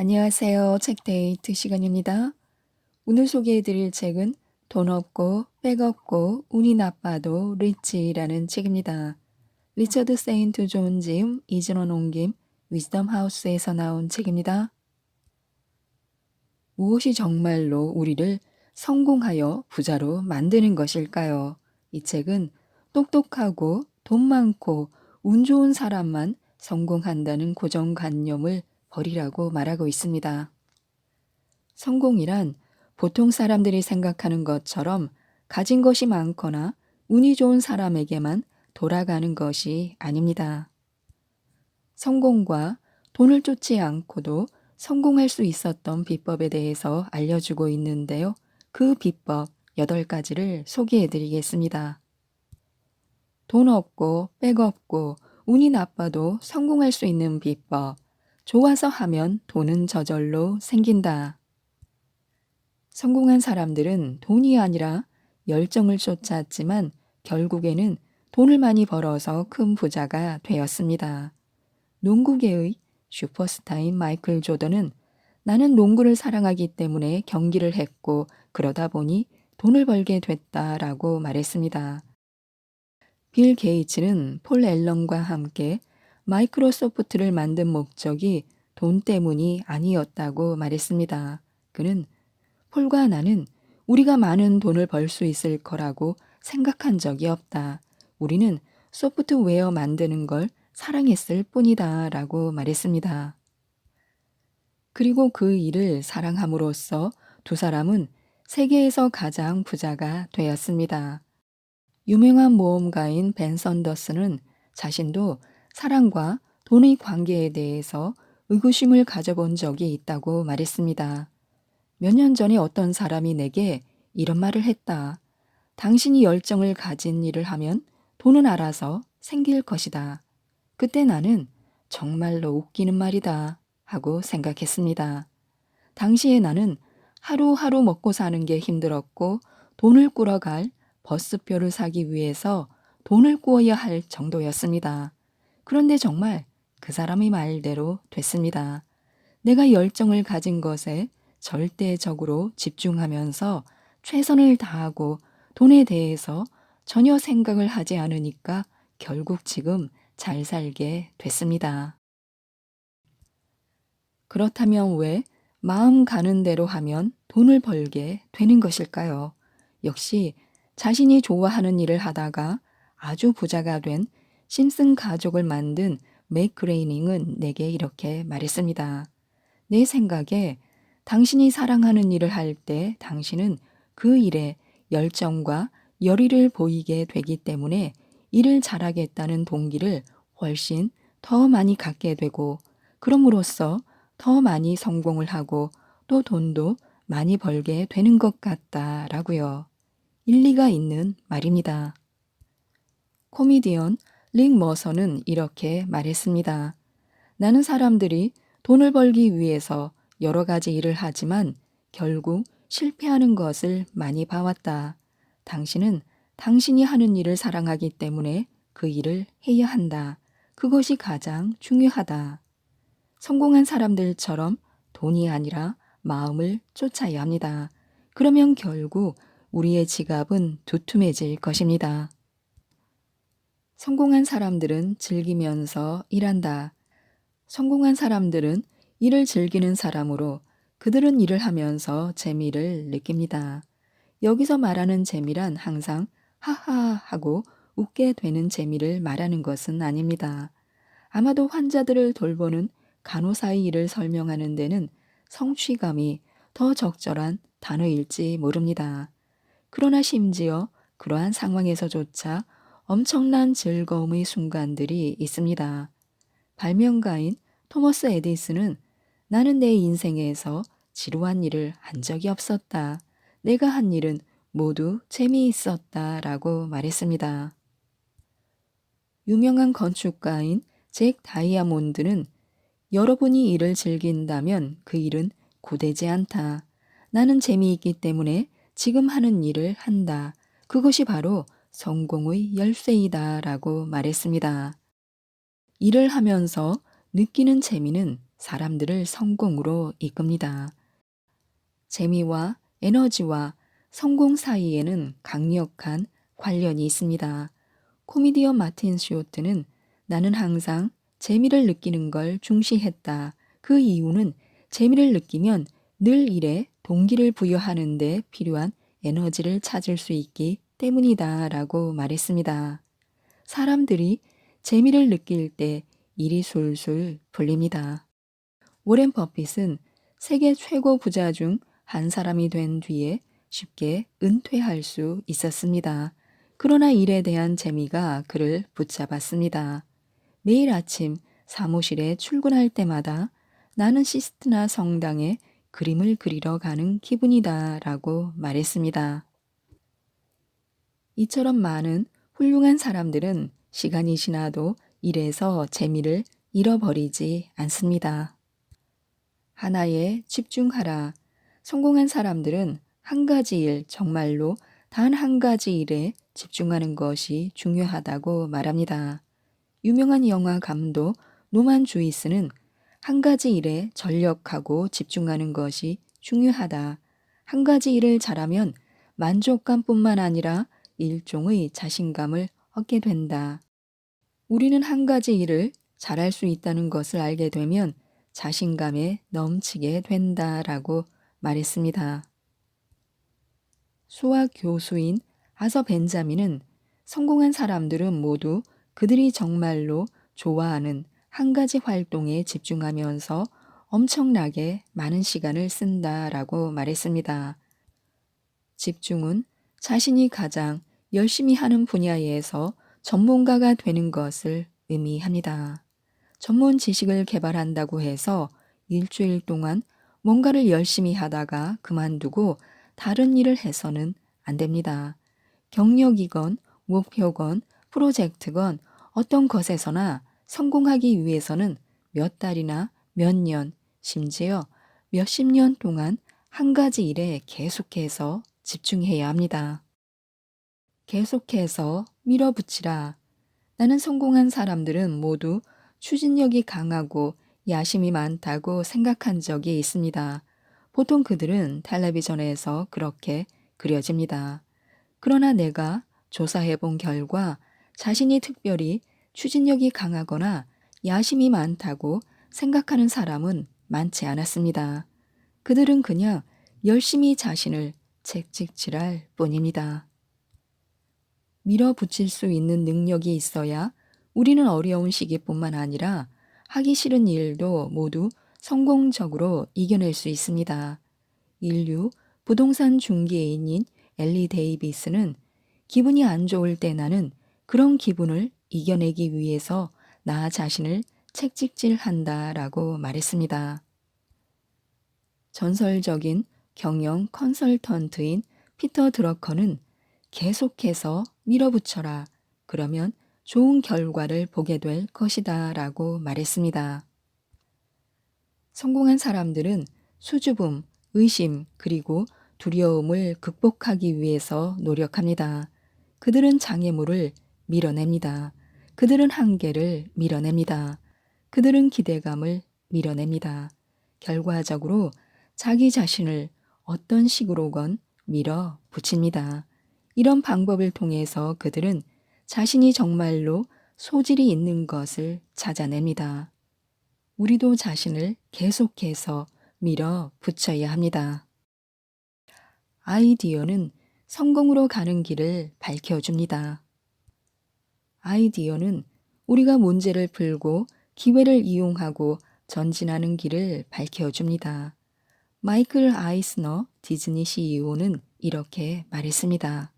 안녕하세요. 책데이트 시간입니다. 오늘 소개해드릴 책은 돈 없고 백 없고 운이 나빠도 리치라는 책입니다. 리처드 세인트 존 지음, 이진원 옮김, 위즈덤 하우스에서 나온 책입니다. 무엇이 정말로 우리를 성공하여 부자로 만드는 것일까요? 이 책은 똑똑하고 돈 많고 운 좋은 사람만 성공한다는 고정관념을 버리라고 말하고 있습니다. 성공이란 보통 사람들이 생각하는 것처럼 가진 것이 많거나 운이 좋은 사람에게만 돌아가는 것이 아닙니다. 성공과 돈을 쫓지 않고도 성공할 수 있었던 비법에 대해서 알려주고 있는데요. 그 비법 8가지를 소개해 드리겠습니다. 돈 없고 백 없고 운이 나빠도 성공할 수 있는 비법. 좋아서 하면 돈은 저절로 생긴다. 성공한 사람들은 돈이 아니라 열정을 쫓았지만 결국에는 돈을 많이 벌어서 큰 부자가 되었습니다. 농구계의 슈퍼스타인 마이클 조던은 나는 농구를 사랑하기 때문에 경기를 했고 그러다 보니 돈을 벌게 됐다라고 말했습니다. 빌 게이츠는 폴 앨런과 함께 마이크로소프트를 만든 목적이 돈 때문이 아니었다고 말했습니다. 그는 폴과 나는 우리가 많은 돈을 벌 수 있을 거라고 생각한 적이 없다. 우리는 소프트웨어 만드는 걸 사랑했을 뿐이다 라고 말했습니다. 그리고 그 일을 사랑함으로써 두 사람은 세계에서 가장 부자가 되었습니다. 유명한 모험가인 벤 선더스는 자신도 사랑과 돈의 관계에 대해서 의구심을 가져본 적이 있다고 말했습니다. 몇 년 전에 어떤 사람이 내게 이런 말을 했다. 당신이 열정을 가진 일을 하면 돈은 알아서 생길 것이다. 그때 나는 정말로 웃기는 말이다 하고 생각했습니다. 당시에 나는 하루하루 먹고 사는 게 힘들었고 돈을 꾸러갈 버스표를 사기 위해서 돈을 꾸어야 할 정도였습니다. 그런데 정말 그 사람의 말대로 됐습니다. 내가 열정을 가진 것에 절대적으로 집중하면서 최선을 다하고 돈에 대해서 전혀 생각을 하지 않으니까 결국 지금 잘 살게 됐습니다. 그렇다면 왜 마음 가는 대로 하면 돈을 벌게 되는 것일까요? 역시 자신이 좋아하는 일을 하다가 아주 부자가 된 심슨 가족을 만든 맥 그레이닝은 내게 이렇게 말했습니다. 내 생각에 당신이 사랑하는 일을 할 때 당신은 그 일에 열정과 열의를 보이게 되기 때문에 일을 잘하겠다는 동기를 훨씬 더 많이 갖게 되고 그럼으로써 더 많이 성공을 하고 또 돈도 많이 벌게 되는 것 같다라고요. 일리가 있는 말입니다. 코미디언 릭 머서는 이렇게 말했습니다. 나는 사람들이 돈을 벌기 위해서 여러 가지 일을 하지만 결국 실패하는 것을 많이 봐왔다. 당신은 당신이 하는 일을 사랑하기 때문에 그 일을 해야 한다. 그것이 가장 중요하다. 성공한 사람들처럼 돈이 아니라 마음을 쫓아야 합니다. 그러면 결국 우리의 지갑은 두툼해질 것입니다. 성공한 사람들은 즐기면서 일한다. 성공한 사람들은 일을 즐기는 사람으로 그들은 일을 하면서 재미를 느낍니다. 여기서 말하는 재미란 항상 하하 하고 웃게 되는 재미를 말하는 것은 아닙니다. 아마도 환자들을 돌보는 간호사의 일을 설명하는 데는 성취감이 더 적절한 단어일지 모릅니다. 그러나 심지어 그러한 상황에서조차 엄청난 즐거움의 순간들이 있습니다. 발명가인 토머스 에디슨은 나는 내 인생에서 지루한 일을 한 적이 없었다. 내가 한 일은 모두 재미있었다 라고 말했습니다. 유명한 건축가인 잭 다이아몬드는 여러분이 일을 즐긴다면 그 일은 고되지 않다. 나는 재미있기 때문에 지금 하는 일을 한다. 그것이 바로 성공의 열쇠이다 라고 말했습니다. 일을 하면서 느끼는 재미는 사람들을 성공으로 이끕니다. 재미와 에너지와 성공 사이에는 강력한 관련이 있습니다. 코미디언 마틴 쇼트는 나는 항상 재미를 느끼는 걸 중시했다. 그 이유는 재미를 느끼면 늘 일에 동기를 부여하는 데 필요한 에너지를 찾을 수 있기 때문이다 라고 말했습니다. 사람들이 재미를 느낄 때 일이 술술 풀립니다. 워렌 버핏은 세계 최고 부자 중 한 사람이 된 뒤에 쉽게 은퇴할 수 있었습니다. 그러나 일에 대한 재미가 그를 붙잡았습니다. 매일 아침 사무실에 출근할 때마다 나는 시스트나 성당에 그림을 그리러 가는 기분이다 라고 말했습니다. 이처럼 많은 훌륭한 사람들은 시간이 지나도 일에서 재미를 잃어버리지 않습니다. 하나에 집중하라. 성공한 사람들은 한 가지 일, 정말로 단 한 가지 일에 집중하는 것이 중요하다고 말합니다. 유명한 영화 감독 노만 주이스는 한 가지 일에 전력하고 집중하는 것이 중요하다. 한 가지 일을 잘하면 만족감뿐만 아니라 일종의 자신감을 얻게 된다. 우리는 한 가지 일을 잘할 수 있다는 것을 알게 되면 자신감에 넘치게 된다라고 말했습니다. 수학 교수인 아서 벤자민은 성공한 사람들은 모두 그들이 정말로 좋아하는 한 가지 활동에 집중하면서 엄청나게 많은 시간을 쓴다라고 말했습니다. 집중은 자신이 가장 열심히 하는 분야에서 전문가가 되는 것을 의미합니다. 전문 지식을 개발한다고 해서 일주일 동안 뭔가를 열심히 하다가 그만두고 다른 일을 해서는 안 됩니다. 경력이건 목표건 프로젝트건 어떤 것에서나 성공하기 위해서는 몇 달이나 몇 년, 심지어 몇십 년 동안 한 가지 일에 계속해서 집중해야 합니다. 계속해서 밀어붙이라. 나는 성공한 사람들은 모두 추진력이 강하고 야심이 많다고 생각한 적이 있습니다. 보통 그들은 텔레비전에서 그렇게 그려집니다. 그러나 내가 조사해 본 결과 자신이 특별히 추진력이 강하거나 야심이 많다고 생각하는 사람은 많지 않았습니다. 그들은 그냥 열심히 자신을 채찍질할 뿐입니다. 밀어붙일 수 있는 능력이 있어야 우리는 어려운 시기뿐만 아니라 하기 싫은 일도 모두 성공적으로 이겨낼 수 있습니다. 인류 부동산 중개인인 엘리 데이비스는 기분이 안 좋을 때 나는 그런 기분을 이겨내기 위해서 나 자신을 채찍질한다 라고 말했습니다. 전설적인 경영 컨설턴트인 피터 드러커는 계속해서 밀어붙여라. 그러면 좋은 결과를 보게 될 것이다 라고 말했습니다. 성공한 사람들은 수줍음, 의심, 그리고 두려움을 극복하기 위해서 노력합니다. 그들은 장애물을 밀어냅니다. 그들은 한계를 밀어냅니다. 그들은 기대감을 밀어냅니다. 결과적으로 자기 자신을 어떤 식으로건 밀어붙입니다. 이런 방법을 통해서 그들은 자신이 정말로 소질이 있는 것을 찾아냅니다. 우리도 자신을 계속해서 밀어붙여야 합니다. 아이디어는 성공으로 가는 길을 밝혀줍니다. 아이디어는 우리가 문제를 풀고 기회를 이용하고 전진하는 길을 밝혀줍니다. 마이클 아이스너 디즈니 CEO는 이렇게 말했습니다.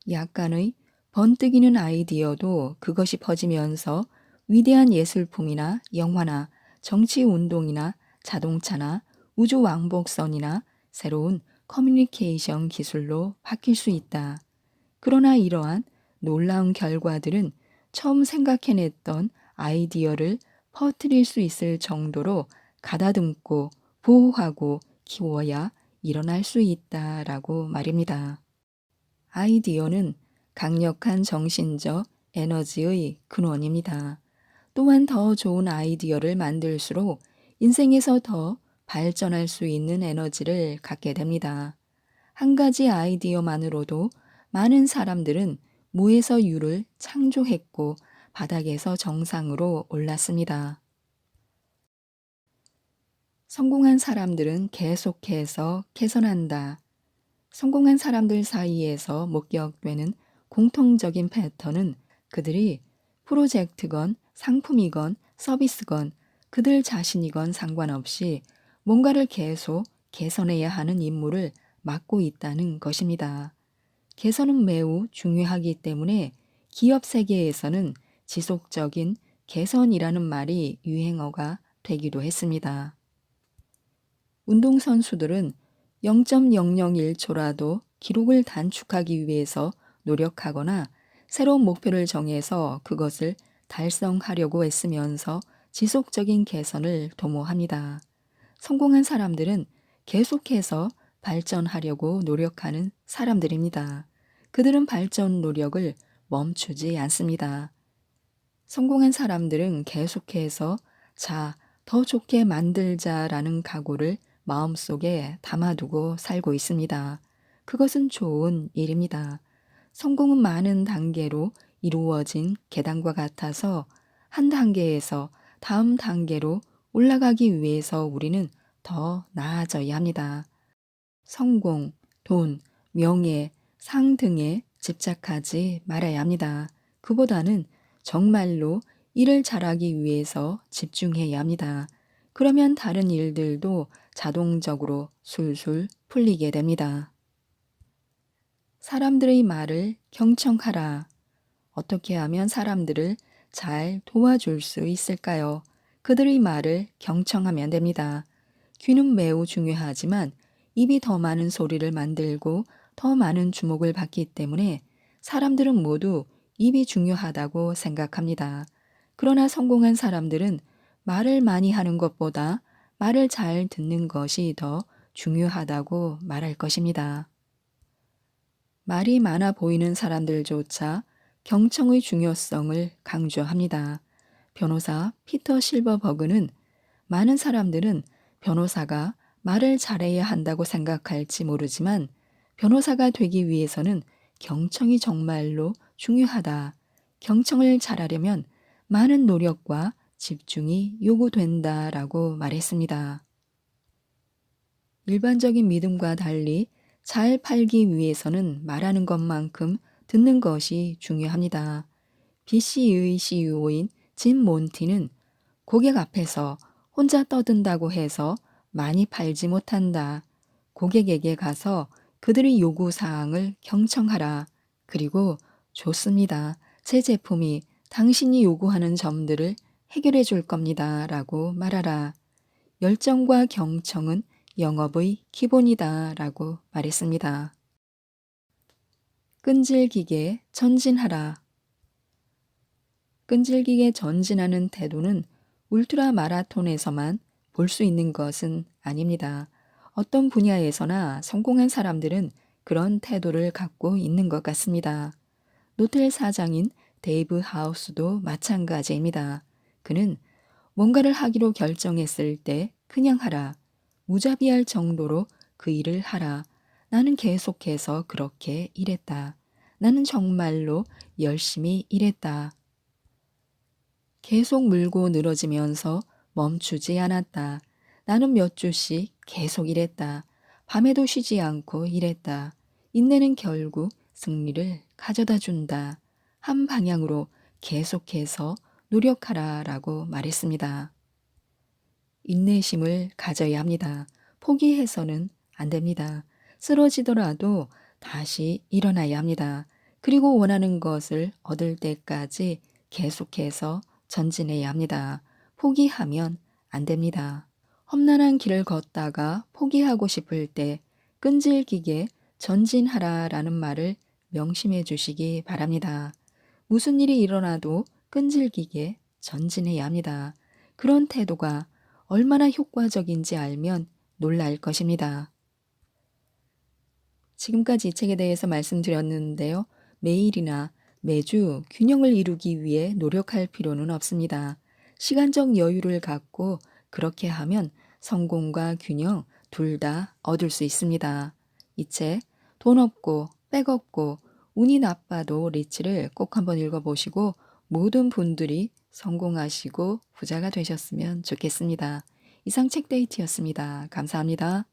약간의 번뜩이는 아이디어도 그것이 퍼지면서 위대한 예술품이나 영화나 정치운동이나 자동차나 우주왕복선이나 새로운 커뮤니케이션 기술로 바뀔 수 있다. 그러나 이러한 놀라운 결과들은 처음 생각해냈던 아이디어를 퍼뜨릴 수 있을 정도로 가다듬고 보호하고 키워야 일어날 수 있다라고 말입니다. 아이디어는 강력한 정신적 에너지의 근원입니다. 또한 더 좋은 아이디어를 만들수록 인생에서 더 발전할 수 있는 에너지를 갖게 됩니다. 한 가지 아이디어만으로도 많은 사람들은 무에서 유를 창조했고 바닥에서 정상으로 올랐습니다. 성공한 사람들은 계속해서 개선한다. 성공한 사람들 사이에서 목격되는 공통적인 패턴은 그들이 프로젝트건 상품이건 서비스건 그들 자신이건 상관없이 뭔가를 계속 개선해야 하는 임무를 맡고 있다는 것입니다. 개선은 매우 중요하기 때문에 기업 세계에서는 지속적인 개선이라는 말이 유행어가 되기도 했습니다. 운동선수들은 0.001초라도 기록을 단축하기 위해서 노력하거나 새로운 목표를 정해서 그것을 달성하려고 애쓰면서 지속적인 개선을 도모합니다. 성공한 사람들은 계속해서 발전하려고 노력하는 사람들입니다. 그들은 발전 노력을 멈추지 않습니다. 성공한 사람들은 계속해서 더 좋게 만들자라는 각오를 마음속에 담아두고 살고 있습니다. 그것은 좋은 일입니다. 성공은 많은 단계로 이루어진 계단과 같아서 한 단계에서 다음 단계로 올라가기 위해서 우리는 더 나아져야 합니다. 성공, 돈, 명예, 상 등에 집착하지 말아야 합니다. 그보다는 정말로 일을 잘하기 위해서 집중해야 합니다. 그러면 다른 일들도 자동적으로 술술 풀리게 됩니다. 사람들의 말을 경청하라. 어떻게 하면 사람들을 잘 도와줄 수 있을까요? 그들의 말을 경청하면 됩니다. 귀는 매우 중요하지만 입이 더 많은 소리를 만들고 더 많은 주목을 받기 때문에 사람들은 모두 입이 중요하다고 생각합니다. 그러나 성공한 사람들은 말을 많이 하는 것보다 말을 잘 듣는 것이 더 중요하다고 말할 것입니다. 말이 많아 보이는 사람들조차 경청의 중요성을 강조합니다. 변호사 피터 실버버그는 많은 사람들은 변호사가 말을 잘해야 한다고 생각할지 모르지만 변호사가 되기 위해서는 경청이 정말로 중요하다. 경청을 잘하려면 많은 노력과 집중이 요구된다라고 말했습니다. 일반적인 믿음과 달리 잘 팔기 위해서는 말하는 것만큼 듣는 것이 중요합니다. BC의 CEO인 짐 몬티는 고객 앞에서 혼자 떠든다고 해서 많이 팔지 못한다. 고객에게 가서 그들의 요구사항을 경청하라. 그리고 좋습니다. 제 제품이 당신이 요구하는 점들을 해결해 줄 겁니다. 라고 말하라. 열정과 경청은 영업의 기본이다. 라고 말했습니다. 끈질기게 전진하라. 끈질기게 전진하는 태도는 울트라 마라톤에서만 볼 수 있는 것은 아닙니다. 어떤 분야에서나 성공한 사람들은 그런 태도를 갖고 있는 것 같습니다. 노텔 사장인 데이브 하우스도 마찬가지입니다. 그는 뭔가를 하기로 결정했을 때 그냥 하라. 무자비할 정도로 그 일을 하라. 나는 계속해서 그렇게 일했다. 나는 정말로 열심히 일했다. 계속 물고 늘어지면서 멈추지 않았다. 나는 몇 주씩 계속 일했다. 밤에도 쉬지 않고 일했다. 인내는 결국 승리를 가져다 준다. 한 방향으로 계속해서 노력하라 라고 말했습니다. 인내심을 가져야 합니다. 포기해서는 안 됩니다. 쓰러지더라도 다시 일어나야 합니다. 그리고 원하는 것을 얻을 때까지 계속해서 전진해야 합니다. 포기하면 안 됩니다. 험난한 길을 걷다가 포기하고 싶을 때 끈질기게 전진하라라는 말을 명심해 주시기 바랍니다. 무슨 일이 일어나도 끈질기게 전진해야 합니다. 그런 태도가 얼마나 효과적인지 알면 놀랄 것입니다. 지금까지 이 책에 대해서 말씀드렸는데요. 매일이나 매주 균형을 이루기 위해 노력할 필요는 없습니다. 시간적 여유를 갖고 그렇게 하면 성공과 균형 둘 다 얻을 수 있습니다. 이 책, 돈 없고 백 없고 운이 나빠도 리치를 꼭 한번 읽어보시고 모든 분들이 성공하시고 부자가 되셨으면 좋겠습니다. 이상 책데이트였습니다. 감사합니다.